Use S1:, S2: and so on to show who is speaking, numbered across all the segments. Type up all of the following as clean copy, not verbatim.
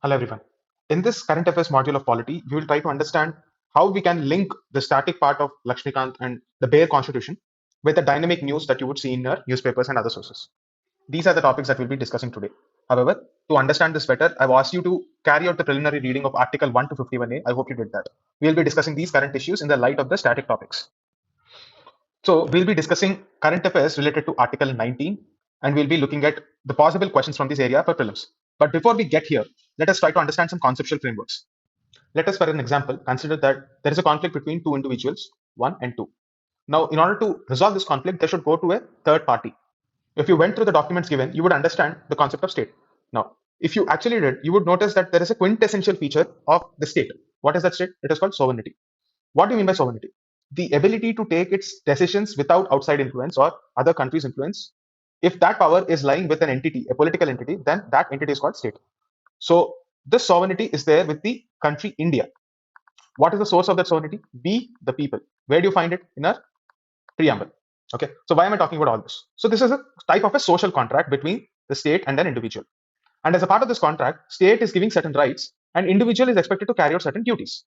S1: Hello everyone. In this current affairs module of polity, we will try to understand how we can link the static part of Lakshmikant and the bare constitution with the dynamic news that you would see in your newspapers and other sources. These are the topics that we'll be discussing today. However, to understand this better, I've asked you to carry out the preliminary reading of Article 1 to 51A. I hope you did that. We'll be discussing these current issues in the light of the static topics. So we'll be discussing current affairs related to Article 19, and we'll be looking at the possible questions from this area for prelims. But before we get here, let us try to understand some conceptual frameworks. Let us, for an example, consider that there is a conflict between two individuals, 1 and 2. Now, in order to resolve this conflict, they should go to a third party. If you went through the documents given, you would understand the concept of state. Now, if you actually did, you would notice that there is a quintessential feature of the state. What is that state? It is called sovereignty. What do you mean by sovereignty? The ability to take its decisions without outside influence or other countries' influence. If that power is lying with an entity, a political entity, then that entity is called state. So this sovereignty is there with the country India. What is the source of that sovereignty? We, the people. Where do you find it? In our preamble. Okay. So why am I talking about all this? So this is a type of a social contract between the state and an individual. And as a part of this contract, state is giving certain rights and individual is expected to carry out certain duties.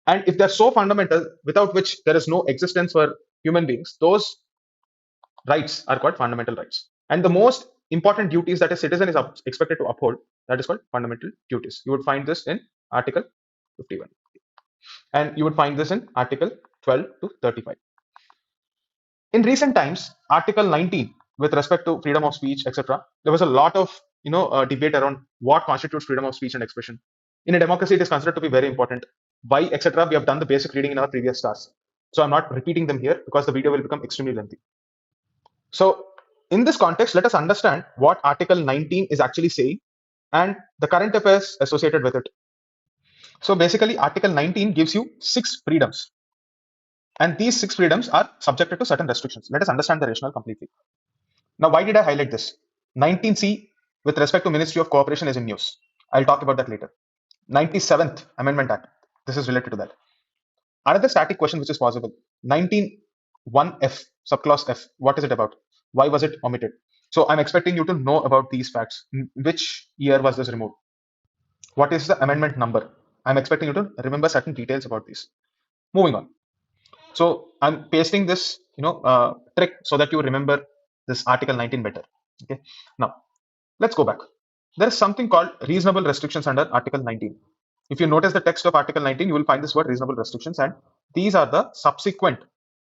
S1: And if they're so fundamental, without which there is no existence for human beings, those rights are called fundamental rights. And the most important duties that a citizen is expected to uphold, that is called fundamental duties. You would find this in Article 51. And you would find this in Article 12 to 35. In recent times, Article 19, with respect to freedom of speech, etc., there was a lot of debate around what constitutes freedom of speech and expression. In a democracy, it is considered to be very important. Why, etc., we have done the basic reading in our previous class. So I'm not repeating them here because the video will become extremely lengthy. So in this context, let us understand what Article 19 is actually saying and the current affairs associated with it. So basically, Article 19 gives you 6 freedoms. And these 6 freedoms are subjected to certain restrictions. Let us understand the rationale completely. Now, why did I highlight this? 19C, with respect to Ministry of Cooperation, is in news. I'll talk about that later. 97th Amendment Act. This is related to that. Another static question which is possible. 19(1)(f), subclause F. What is it about? Why was it omitted? So I'm expecting you to know about these facts. In which year was this removed? What is the amendment number? I'm expecting you to remember certain details about these. Moving on. So I'm pasting this, trick so that you remember this Article 19 better. Okay. Now let's go back. There is something called reasonable restrictions under Article 19. If you notice the text of Article 19, you will find this word reasonable restrictions, and these are the subsequent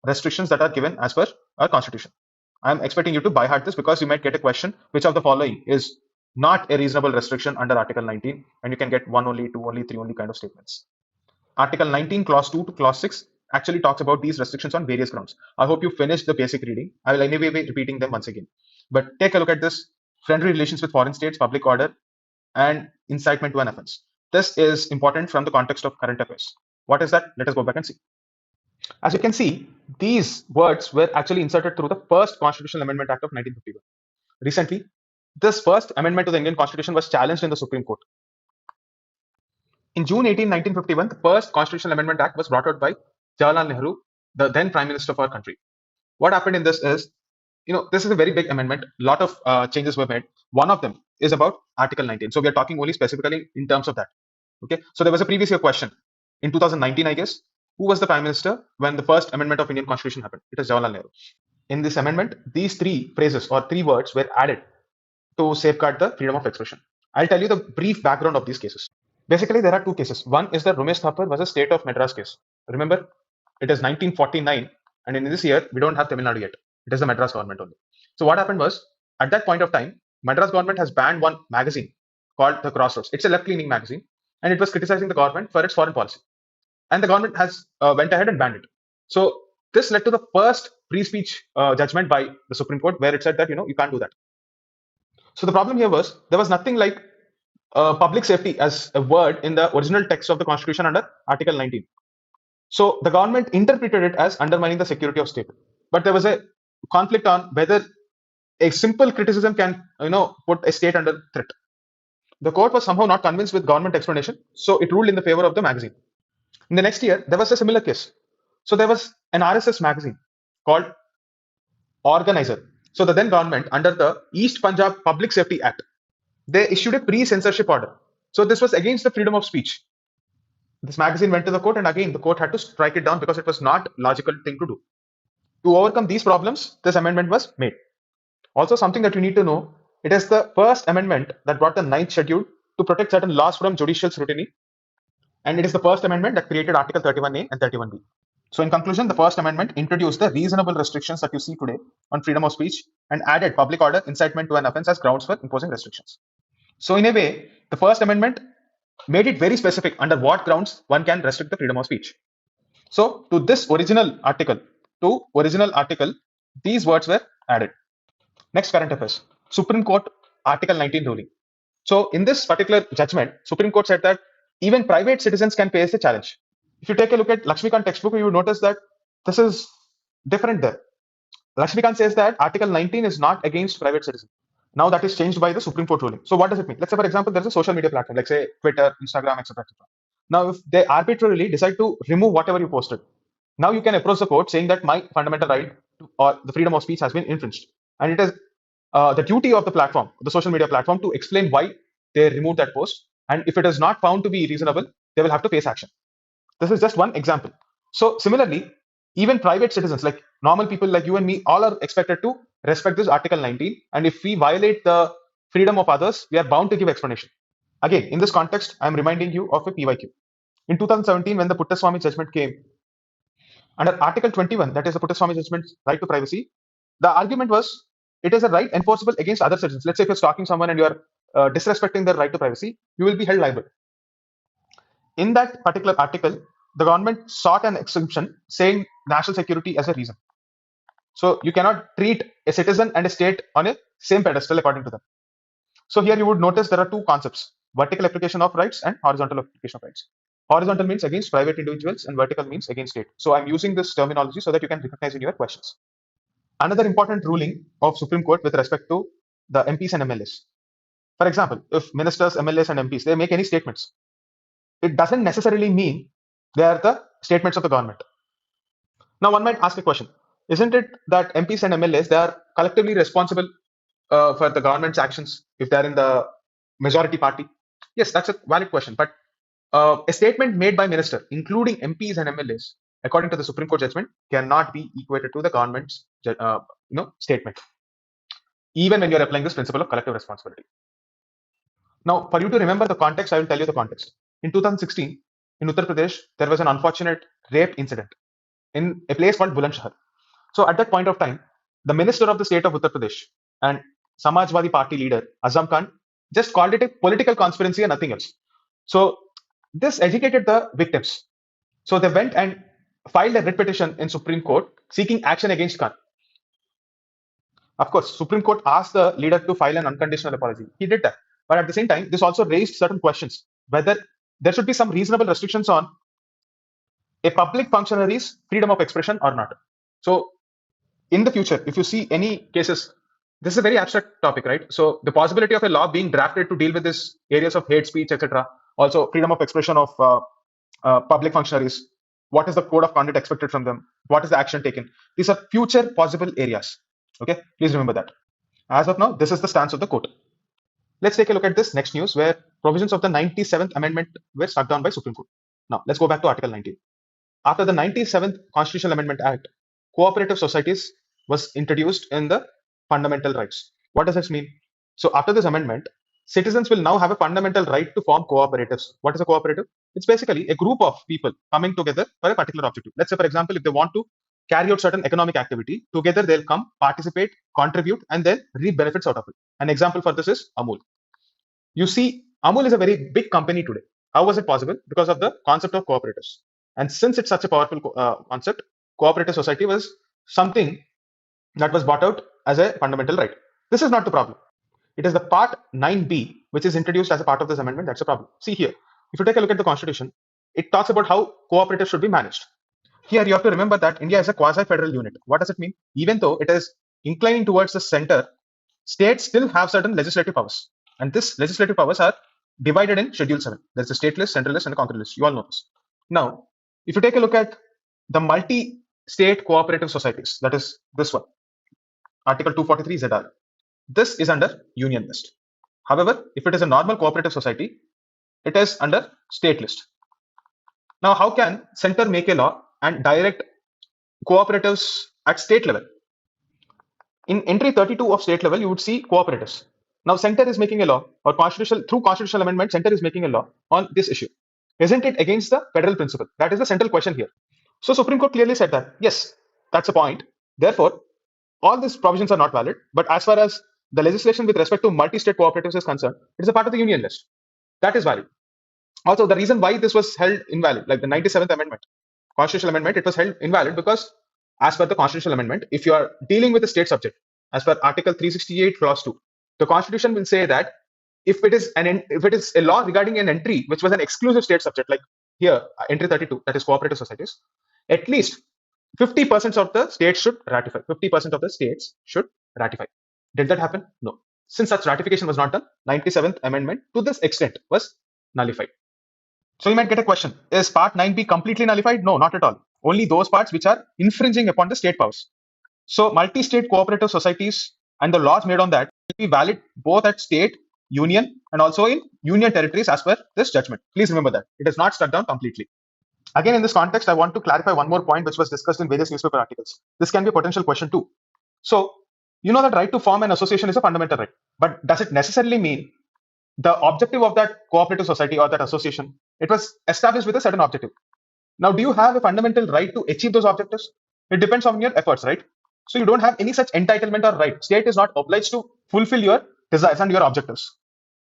S1: restrictions that are given as per our constitution. I'm expecting you to by heart this because you might get a question, which of the following is not a reasonable restriction under Article 19, and you can get 1 only, 2 only, 3 only kind of statements. Article 19, Clause 2 to Clause 6 actually talks about these restrictions on various grounds. I hope you finished the basic reading. I will anyway be repeating them once again. But take a look at this: friendly relations with foreign states, public order, and incitement to an offense. This is important from the context of current affairs. What is that? Let us go back and see. As you can see, these words were actually inserted through the first Constitutional Amendment Act of 1951. Recently, this first amendment to the Indian Constitution was challenged in the Supreme Court. In June 18, 1951, the first Constitutional Amendment Act was brought out by Jawaharlal Nehru, the then Prime Minister of our country. What happened in this is, this is a very big amendment. A lot of changes were made. One of them is about Article 19. So we are talking only specifically in terms of that. Okay. So there was a previous year question in 2019, I guess. Who was the Prime Minister when the first amendment of Indian Constitution happened? It was Jawaharlal Nehru. In this amendment, these 3 phrases or 3 words were added to safeguard the freedom of expression. I'll tell you the brief background of these cases. Basically, there are 2 cases. One is the Ramesh Thapar versus State of Madras case. Remember, it is 1949, and in this year, we don't have Tamil Nadu yet. It is the Madras government only. So what happened was, at that point of time, Madras government has banned one magazine called The Crossroads. It's a left-leaning magazine, and it was criticizing the government for its foreign policy. And the government has went ahead and banned it. So this led to the first free speech judgment by the Supreme Court, where it said that you can't do that. So the problem here was there was nothing like public safety as a word in the original text of the Constitution under Article 19. So the government interpreted it as undermining the security of state. But there was a conflict on whether a simple criticism can, put a state under threat. The court was somehow not convinced with government explanation, so it ruled in the favor of the magazine. In the next year, there was a similar case. So there was an RSS magazine called Organizer. So the then government, under the East Punjab Public Safety Act, they issued a pre-censorship order So this was against the freedom of speech. This magazine went to the court, and again the court had to strike it down because it was not logical thing to do. To overcome these problems, this amendment was made. Also, something that you need to know, it is the first amendment that brought the ninth schedule to protect certain laws from judicial scrutiny, and it is the first amendment that created Article 31A and 31B. So, in conclusion, the First Amendment introduced the reasonable restrictions that you see today on freedom of speech and added public order incitement to an offense as grounds for imposing restrictions. So, in a way, the First Amendment made it very specific under what grounds one can restrict the freedom of speech. So, to this original article, these words were added. Next, current affairs. Supreme Court Article 19 ruling. So, in this particular judgment, Supreme Court said that even private citizens can face a challenge. If you take a look at Lakshmikant textbook, you will notice that this is different there. Lakshmikant says that Article 19 is not against private citizens. Now that is changed by the Supreme Court ruling. So what does it mean? Let's say, for example, there's a social media platform, like say Twitter, Instagram, etc., etc. Now, if they arbitrarily decide to remove whatever you posted, now you can approach the court saying that my fundamental right or the freedom of speech has been infringed, and it is the duty of the platform, the social media platform, to explain why they removed that post. And if it is not found to be reasonable, they will have to face action. This is just one example. So similarly, even private citizens, like normal people like you and me, all are expected to respect this Article 19. And if we violate the freedom of others, we are bound to give explanation. Again, in this context, I am reminding you of a PYQ. In 2017, when the Puttaswamy judgment came, under Article 21, that is the Puttaswamy judgment, right to privacy, the argument was it is a right enforceable against other citizens. Let's say if you're stalking someone and you're disrespecting their right to privacy, you will be held liable. In that particular article, the government sought an exemption saying national security as a reason. So you cannot treat a citizen and a state on a same pedestal according to them. So here you would notice there are two concepts: vertical application of rights and horizontal application of rights. Horizontal means against private individuals and vertical means against state. So I'm using this terminology so that you can recognize in your questions. Another important ruling of Supreme Court with respect to the MPs and MLAs. For example, if ministers, MLAs, and MPs they make any statements, it doesn't necessarily mean they are the statements of the government. Now, one might ask a question: isn't it that MPs and MLAs they are collectively responsible for the government's actions if they are in the majority party? Yes, that's a valid question. But a statement made by minister, including MPs and MLAs, according to the Supreme Court judgment, cannot be equated to the government's statement, even when you're applying this principle of collective responsibility. Now, for you to remember the context, I will tell you the context. In 2016, in Uttar Pradesh, there was an unfortunate rape incident in a place called Bulandshahr. So at that point of time, the minister of the state of Uttar Pradesh and Samajwadi Party leader Azam Khan just called it a political conspiracy and nothing else. So this educated the victims. So they went and filed a writ petition in Supreme Court seeking action against Khan. Of course, Supreme Court asked the leader to file an unconditional apology. He did that. But at the same time, this also raised certain questions whether there should be some reasonable restrictions on a public functionary's freedom of expression or not. So, in the future, if you see any cases, this is a very abstract topic, right? So, the possibility of a law being drafted to deal with these areas of hate speech, etc., also freedom of expression of public functionaries, what is the code of conduct expected from them, what is the action taken? These are future possible areas. Okay, please remember that. As of now, this is the stance of the court. Let's take a look at this next news where provisions of the 97th Amendment were struck down by Supreme Court. Now, let's go back to Article 19. After the 97th Constitutional Amendment Act, cooperative societies was introduced in the fundamental rights. What does this mean? So after this amendment, citizens will now have a fundamental right to form cooperatives. What is a cooperative? It's basically a group of people coming together for a particular objective. Let's say, for example, if they want to carry out certain economic activity, together they'll come, participate, contribute, and then reap benefits out of it. An example for this is Amul. You see, Amul is a very big company today. How was it possible? Because of the concept of cooperatives. And since it's such a powerful concept, cooperative society was something that was brought out as a fundamental right. This is not the problem. It is the part 9b, which is introduced as a part of this amendment, that's a problem. See here, if you take a look at the constitution, it talks about how cooperatives should be managed. Here you have to remember that India is a quasi-federal unit. What does it mean? Even though it is inclining towards the center, states still have certain legislative powers. And these legislative powers are divided in Schedule 7. There's a state list, central list, and a concurrent list. You all know this. Now, if you take a look at the multi-state cooperative societies, that is this one, Article 243 ZR. This is under union list. However, if it is a normal cooperative society, it is under state list. Now, how can center make a law and direct cooperatives at state level? In entry 32 of state level, you would see cooperatives. Now, center is making a law, or through constitutional amendment, center is making a law on this issue. Isn't it against the federal principle? That is the central question here. So, Supreme Court clearly said that yes, that's a point. Therefore, all these provisions are not valid. But as far as the legislation with respect to multi-state cooperatives is concerned, it is a part of the union list. That is valid. Also, the reason why this was held invalid, like the 97th Amendment, constitutional amendment, it was held invalid because, as per the constitutional amendment, if you are dealing with a state subject, as per Article 368, Clause 2, the Constitution will say that if it is a law regarding an entry which was an exclusive state subject, like here, entry 32, that is cooperative societies, at least 50% of the states should ratify. 50% of the states should ratify. Did that happen? No. Since such ratification was not done, 97th Amendment to this extent was nullified. So you might get a question, is Part 9b completely nullified? No, not at all. Only those parts which are infringing upon the state powers. So multi-state cooperative societies and the laws made on that will be valid both at state, union, and also in union territories as per this judgment. Please remember that. It is not struck down completely. Again, in this context, I want to clarify one more point which was discussed in various newspaper articles. This can be a potential question too. So, you know that right to form an association is a fundamental right. But does it necessarily mean the objective of that cooperative society or that association, it was established with a certain objective? Now, do you have a fundamental right to achieve those objectives? It depends on your efforts, right? So you don't have any such entitlement or right. State is not obliged to fulfill your desires and your objectives.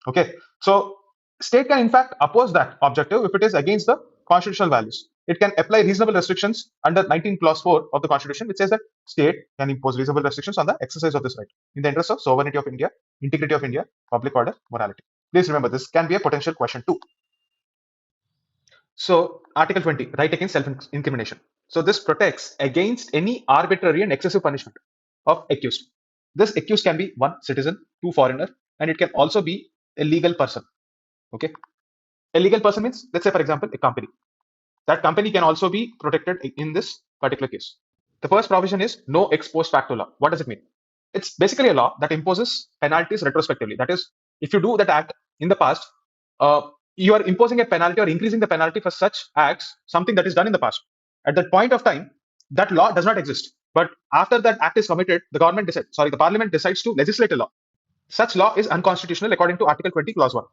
S1: Okay. So state can in fact oppose that objective if it is against the constitutional values. It can apply reasonable restrictions under 19 clause 4 of the Constitution, which says that state can impose reasonable restrictions on the exercise of this right in the interest of sovereignty of India, integrity of India, public order, morality. Please remember this can be a potential question too. So Article 20, right against self-incrimination. So this protects against any arbitrary and excessive punishment of accused. This accused can be one citizen, two foreigner, and it can also be a legal person. Okay. A legal person means, let's say, for example, a company. That company can also be protected in this particular case. The first provision is no ex post facto law. What does it mean? It's basically a law that imposes penalties retrospectively. That is, if you do that act in the past, you are imposing a penalty or increasing the penalty for such acts, something that is done in the past. At that point of time, that law does not exist. But after that act is committed, the parliament decides to legislate a law. Such law is unconstitutional according to Article 20, Clause 1.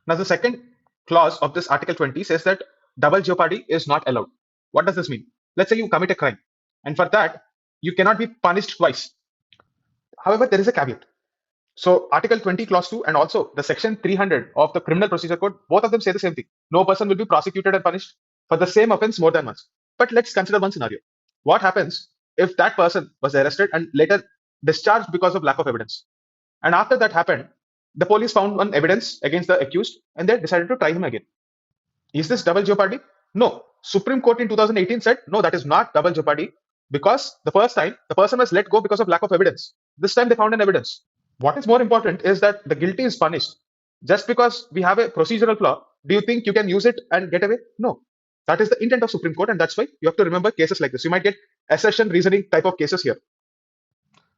S1: Now, the second clause of this Article 20 says that double jeopardy is not allowed. What does this mean? Let's say you commit a crime, and for that, you cannot be punished twice. However, there is a caveat. So Article 20, Clause 2, and also the Section 300 of the Criminal Procedure Code, both of them say the same thing. No person will be prosecuted and punished for the same offense more than once. But let's consider one scenario. What happens if that person was arrested and later discharged because of lack of evidence? And after that happened, the police found one evidence against the accused and they decided to try him again. Is this double jeopardy? No. Supreme Court in 2018 said, no, that is not double jeopardy because the first time the person was let go because of lack of evidence. This time they found an evidence. What is more important is that the guilty is punished. Just because we have a procedural flaw, do you think you can use it and get away? No. That is the intent of Supreme Court, and that's why you have to remember cases like this. You might get assertion reasoning type of cases here.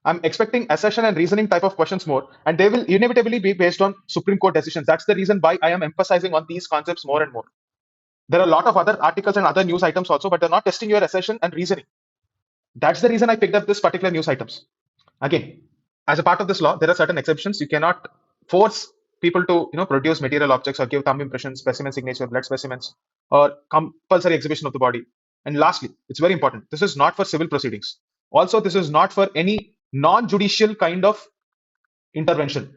S1: I'm expecting assertion and reasoning type of questions more, and they will inevitably be based on Supreme Court decisions. That's the reason why I am emphasizing on these concepts more and more. There are a lot of other articles and other news items also, but they're not testing your assertion and reasoning. That's the reason I picked up this particular news items. Again, as a part of this law, there are certain exceptions. You cannot force people to produce material objects or give thumb impressions, specimen signature, blood specimens, or compulsory exhibition of the body. And lastly, it's very important. This is not for civil proceedings. Also, this is not for any non-judicial kind of intervention.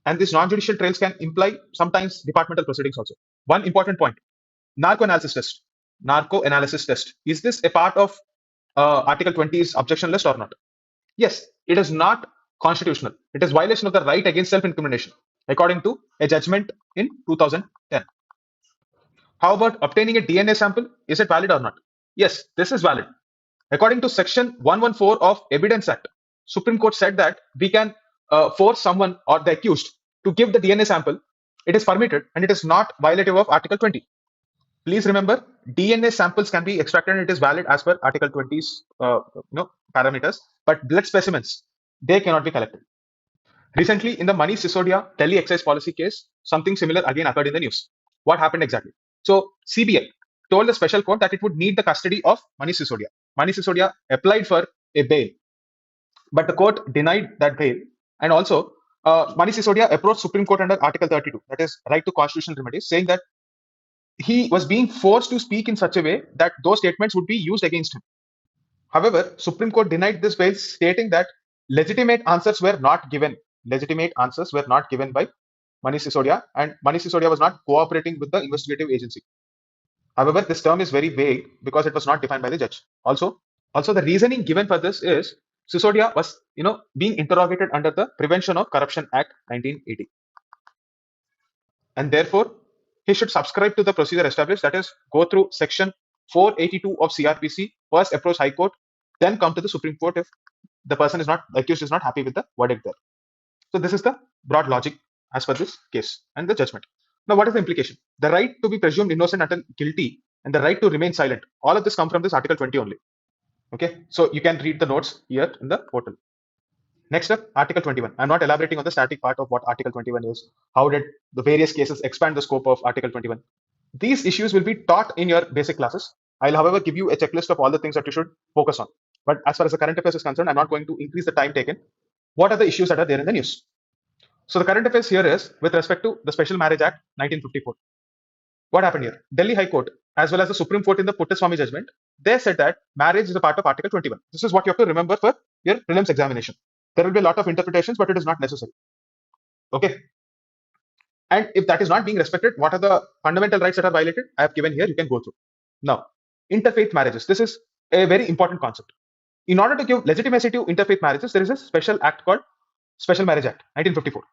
S1: And these non-judicial trails can imply sometimes departmental proceedings also. One important point, narco-analysis test. Narco-analysis test. Is this a part of Article 20's objection list or not? Yes, it is not constitutional. It is violation of the right against self-incrimination, according to a judgment in 2010. How about obtaining a DNA sample? Is it valid or not? Yes, this is valid. According to Section 114 of Evidence Act, Supreme Court said that we can force someone or the accused to give the DNA sample. It is permitted and it is not violative of Article 20. Please remember, DNA samples can be extracted and it is valid as per Article 20's parameters, but blood specimens, they cannot be collected. Recently, in the Manish Sisodia Delhi excise policy case, something similar again occurred in the news. What happened exactly? So, CBI told the special court that it would need the custody of Manish Sisodia. Manish Sisodia applied for a bail, but the court denied that bail. And also, Manish Sisodia approached Supreme Court under Article 32, that is, right to constitutional remedies, saying that he was being forced to speak in such a way that those statements would be used against him. However, Supreme Court denied this bail, stating that legitimate answers were not given. Legitimate answers were not given by Manish Sisodia, and Manish Sisodia was not cooperating with the investigative agency. However, this term is very vague because it was not defined by the judge. Also, the reasoning given for this is Sisodia was, being interrogated under the Prevention of Corruption Act 1980, and therefore he should subscribe to the procedure established. That is, go through Section 482 of CRPC, first approach High Court, then come to the Supreme Court if the person is not, the accused is not happy with the verdict there. So this is the broad logic as per this case and the judgment. Now, what is the implication? The right to be presumed innocent until guilty and the right to remain silent. All of this come from this Article 20 only. Okay, so you can read the notes here in the portal. Next up, Article 21. I'm not elaborating on the static part of what Article 21 is. How did the various cases expand the scope of Article 21? These issues will be taught in your basic classes. I'll, however, give you a checklist of all the things that you should focus on. But as far as the current affairs is concerned, I'm not going to increase the time taken. What are the issues that are there in the news? So the current affairs here is with respect to the Special Marriage Act 1954. What happened here? Delhi High Court, as well as the Supreme Court in the Puttaswamy judgment, they said that marriage is a part of Article 21. This is what you have to remember for your prelims examination. There will be a lot of interpretations, but it is not necessary. Okay. And if that is not being respected, what are the fundamental rights that are violated? I have given here, you can go through. Now, interfaith marriages. This is a very important concept. In order to give legitimacy to interfaith marriages, there is a special act called Special Marriage Act 1954.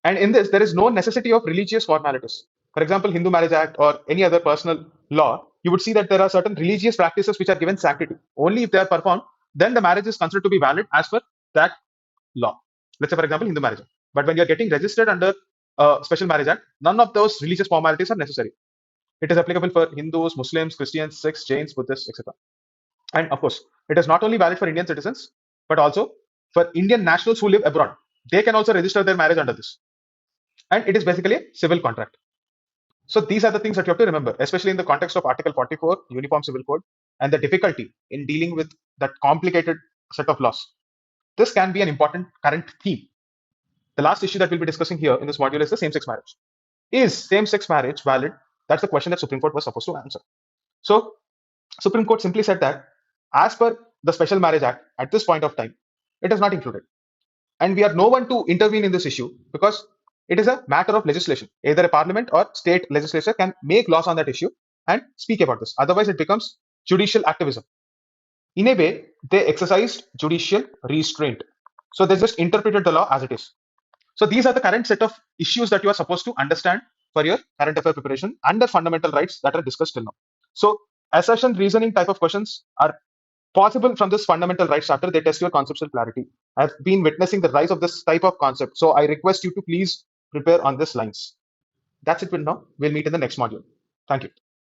S1: And in this, there is no necessity of religious formalities. For example, Hindu Marriage Act or any other personal law, you would see that there are certain religious practices which are given sanctity. Only if they are performed, then the marriage is considered to be valid as per that law. Let's say, for example, Hindu Marriage Act. But when you're getting registered under Special Marriage Act, none of those religious formalities are necessary. It is applicable for Hindus, Muslims, Christians, Sikhs, Jains, Buddhists, etc. And of course, it is not only valid for Indian citizens, but also for Indian nationals who live abroad. They can also register their marriage under this. And it is basically a civil contract. So these are the things that you have to remember, especially in the context of Article 44, Uniform Civil Code, and the difficulty in dealing with that complicated set of laws. This can be an important current theme. The last issue that we'll be discussing here in this module is the same-sex marriage. Is same-sex marriage valid? That's the question that Supreme Court was supposed to answer. So Supreme Court simply said that as per the Special Marriage Act, at this point of time, it is not included. And we are no one to intervene in this issue because it is a matter of legislation. Either a parliament or state legislature can make laws on that issue and speak about this. Otherwise, it becomes judicial activism. In a way, they exercised judicial restraint. So they just interpreted the law as it is. So these are the current set of issues that you are supposed to understand for your current affair preparation under fundamental rights that are discussed till now. So assertion reasoning type of questions are possible from this fundamental rights chapter. They test your conceptual clarity. I've been witnessing the rise of this type of concept. So I request you to please prepare on this lines. That's it for now. We'll meet in the next module. Thank you.